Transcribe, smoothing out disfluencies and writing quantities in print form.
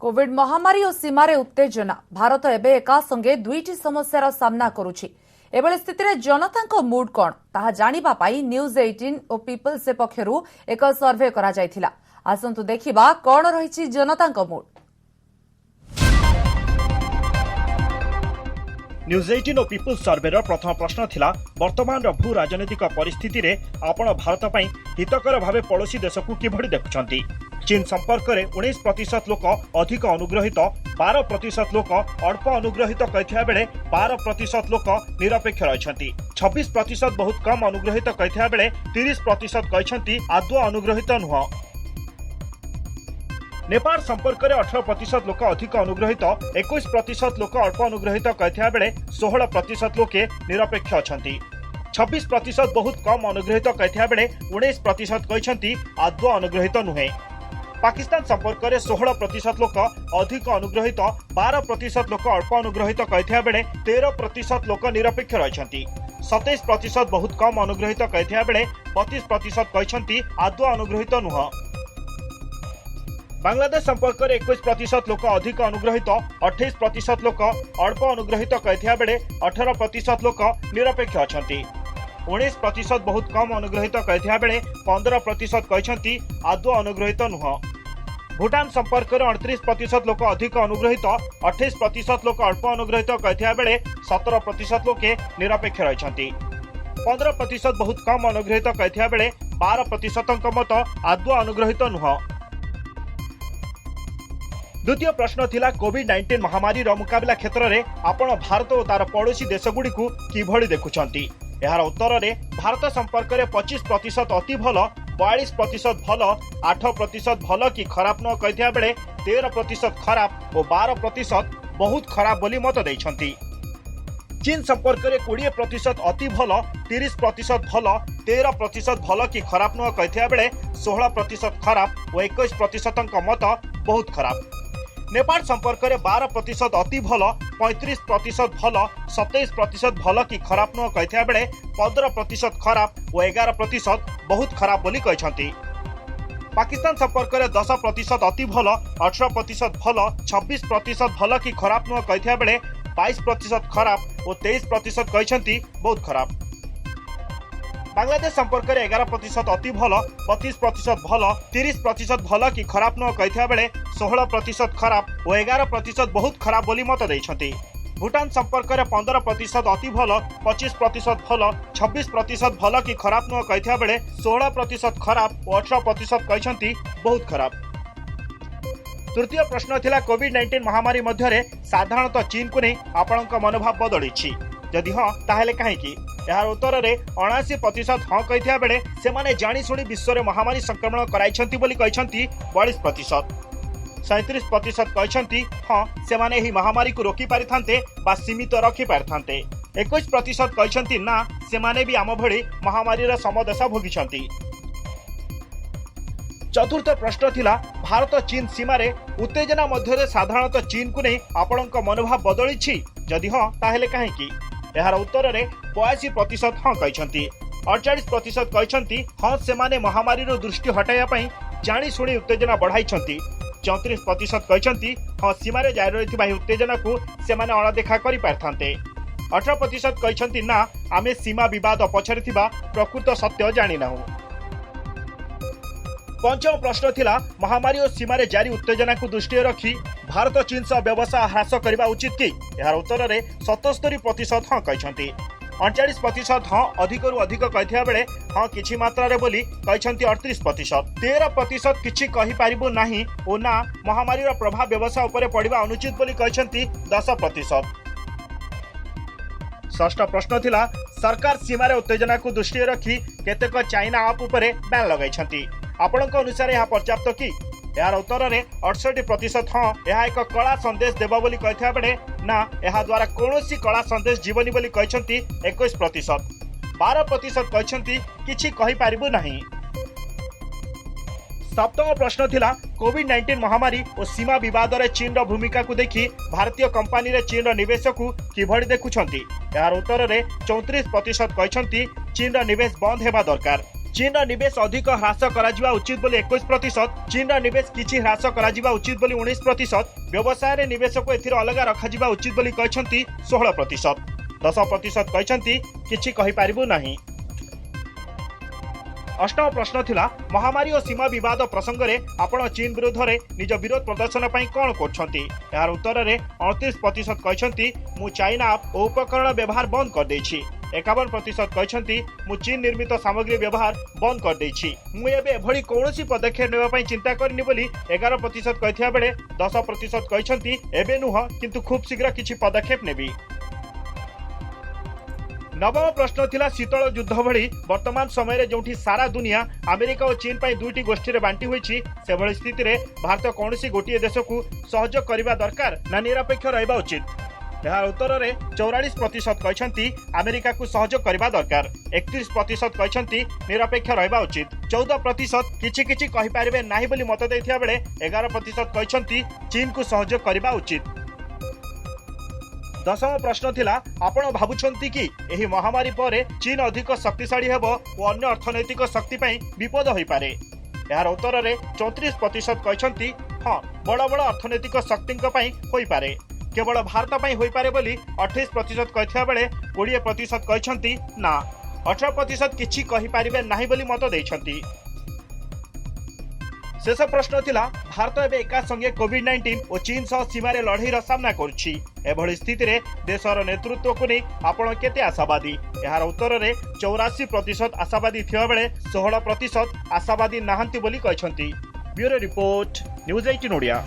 Covid महामारी और सीमार उत्तेजना भारत एवं एका संगे दुईटी समस्यार सामना करुछि। एभली स्थिति में जनता मूड कौन ताहा जानिबा पाई न्यूज 18 और पीपल्स पक्षरु एक सर्वे करा जायथिला। आसंतु देखिबा कौन रहिछि जनता मूड। न्यूज 18 और पीपल्स सर्वेर प्रथम प्रश्न थिला वर्तमान भू राजनीतिक परिस्थिति रे आपण भारत पई हितकर भावे पड़ोसी देश को किभଳି देखुछंती। चीन संपर्क में 19% लोक अधिक अनुग्रहित, 12% लोक अल्प अनुग्रहित कहथिया बेले 12% लोक निरपेक्ष रहिछंती, 26% बहुत कम अनुग्रहित कहथिया बेले 30% कहछंती आदौ अनुग्रहित नुह। नेपाल संपर्क में 18% लोक अधिक अनुग्रहित, 21% लोक अल्प अनुग्रहित कहथिया बेले 16% लोके निरपेक्ष अछंती, 26% बहुत कम अनुग्रहित कहथिया बेले 19% कहछंती आदौ अनुग्रहित नुहे। पाकिस्तान संपर्क में 16% लोक अधिक अनुग्रहित, 12% लोक अल्प अनुग्रहित कहथिया बेले 13% लोक निरपेक्ष रहिछंती, 27% बहुत कम अनुग्रहित कहथिया बेले 32% कहछंती आदौ अनुग्रहित नुह। बांग्लादेश संपर्क में 21% लोक अधिक अनुग्रहित, 28% लोक अल्प अनुग्रहित कहथिया बेले 18% लोक निरपेक्ष अछंती, 19% बहुत कम अनुग्रहित कहथिया बेले 15% कहछंती आदौ अनुग्रहित नुह। भूटान संपर्क में 38% लोक अधिक अनुग्रहित, 28% लोक अल्प अनुग्रहित कहथिया बेले 17% लोके निरपेक्ष रहिछंती, 15% बहुत कम अनुग्रहित कहथिया बेले 12% मत आदौ अनुग्रहित नुह। द्वितीय प्रश्न थिला कोविड-19 महामारी रो मुकाबला क्षेत्र में आपण भारत और तार पड़ोसी देशगुड़ी को किभଳି देखुछंती। यार उत्तर में भारत संपर्क में 25% अति भल, 42% भल, 8% भल कि खराब न कहथिया बेले 13% खराब और 12% बहुत खराब बोली मत देइछंती। चीन संपर्क में 20% अति भल, 30% भल, 13% भल कि खराब न कहथिया बेले 16% खराब और 21% मत बहुत खराब। नेपाल संपर्क में 12% अति भल, 35% भल, 27% भल कि खराब न कहथिया बेले 15% खराब और 11% बहुत खराब बोली कहछंती। पाकिस्तान संपर्क में 10% अति भल, 18% भल, 26% भल कि खराब न कहथिया बेले 22% खराब और 23% कहछंती बहुत खराब। बांग्लादेश संपर्क में 11% अति भल, 32% भल, 30% भल कि खराब न कहथिया बेले 16% खराब और 11% बहुत खराब बोली मत देइछंती। भूटान संपर्क में 15% अति भल, 25% भल, 26% भल कि खराब न कहथिया बेले 16% खराब और 18% कहछंती बहुत खराब। तृतीय प्रश्न थिला कोविड-19 महामारी मध्य साधारणतः चीन को नहीं आपणक मनोभाव बदली, जदि हाँ ताहेले काहेकि। यार उत्तर में 79% हाँ कहथिया बेले सेमाने जानी शुणी विश्व में महामारी संक्रमण कराइछंती बोली कहछंती 42%, 37% कहछंती हाँ सेमाने ही महामारी को रोकी पारिथांते बा सीमित रखी पारिथांते, 21% कहछंती ना सेमाने भी आम भली महामारी रा समदशा भोगिछंती। चतुर्थ प्रश्न थिला भारत चीन सीमा रे उत्तेजना मध्य साधारणतः चीन को नहीं आपणक मनोभाव बदली, जदि हाँ ताहेले काहेकि। यार उत्तर में 82% हाँ कहछंती, 48% कहछंती हाँ सेमाने महामारी रो दृष्टि हटाइया पई जानी शुणी उत्तेजना बढ़ाइछंती, 34% कहछंती हाँ सीमा रे जारी रहिथिबा उत्तेजना को सेमाने अणदेखा करि पारथांते, 18% कहछंती ना आमे सीमा विवाद पछरे थिबा प्रकृत सत्य जानि नाहु। पंचम प्रश्न थिला महामारी और सीमा रे जारी उत्तेजना को दृष्टि रखी भारत चीन सह व्यवसाय ह्रास करने उचित कि। यार उत्तर में 77% हाँ कहछंती, 39% हाँ अधिकरू अधिक कहथिया बेले हाँ किछि मात्रा रे बोली कहछंती 38%, 13% किछि कहि पारिबो नाही ओ ना महामारी रा प्रभाव व्यवसाय उपरे पड़िबा अनुचित बोली कहछंती 10%। षष्ठ प्रश्न थिला सरकार सीमा रे उत्तेजना को दृष्टि रखी केतेक चाइना ऐप उपरे बैन लगाइछंती, आपणक अनुसार यह पर्याप्त कि। यार उत्तर में 68% हाँ यह एक कला संदेश देवा बोली कहथिया बेले ना यह द्वारा कौनसी कला संदेश जीवनी बोली कहछंती 21%, 12% कहछंती किछि कहि पारिबो नाही। सप्तम प्रश्न थिला कोविड-19 महामारी और सीमा विवाद रे चीन रो भूमिका को देखी भारतीय कंपनी रे चीन रो निवेश को किभଳି देखुछंती। यार उत्तर में 34% कहछंती चीन रो निवेश बंद हेबा दरकार, चीन निवेश अधिक ह्रास करा उचित बोली 21%, चीन निवेश किछि ह्रास करा उचित बोली 19%, व्यवसाय निवेश को एथिर अलग रखा उचित बोली कहछंती 16%, 10% कहछंती किछि कहि पारिबु नाही। अष्टम प्रश्न थिला महामारी और सीमा विवाद प्रसंग में आपण चीन विरोध में निज विरोध प्रदर्शन पर कौन करछंती। यार उत्तर में 38% कहछंती मु चाइना और उपकरण व्यवहार बंद कर देछि, 51% कहछंती मु चीन निर्मित सामग्री व्यवहार बंद कर देछि, मु एबे एभली कौनसी पदक्षेप नेबा पई चिंता करनी बोली 11% कहथिया बेले 10% कहछंती एबे नुह किंतु खूब शीघ्र किछि पदक्षेप नेबी। नवम प्रश्न थिला शीतल युद्ध भली वर्तमान समय रे जोठी सारा दुनिया अमेरिका और चीन पर दुईटी गोष्ठी रे बांटी होईछि, से भली स्थिति रे भारत कौनसी गोटिए देश को सहयोग करबा दरकार ना निरपेक्ष रहबा उचित। यार उत्तर में 44% कहछंती अमेरिका को सहयोग करबा दरकार, 31% कहछंती निरपेक्ष रहबा उचित, 14% किछि किछि कहि पारिबे नाही बोली मत दैथिया बेले 11% कहछंती चीन को सहयोग करबा उचित। दशम प्रश्न थिला आपण भाबुछंती कि एही महामारी परे चीन अधिक शक्तिशाली हेबो और अन्य अर्थनैतिक शक्ति पई विपद होई पारे। यार उत्तर में 34% कहछंती हां बड़ बड़ अर्थनैतिक शक्तिंक पई होई पारे, केवल भारत पई होई पारे बोली 28% कहथिया बेले 20% कहछंती ना, 18% किछि कहि पारिबे नाही बोली मत दैछंती। शेष प्रश्न थिला भारत एबे एका संगे कोविड-19 और चीन सह सीमारे लड़ाईर सामना करुछि, एभली स्थिति रे देशर नेतृत्व को नहीं आपण केते आशावादी। यार उत्तर में 84% आशावादी थिया बेले 16% आशावादी नाहंती बोली कहछंती। Bureau report, news 18 Odia.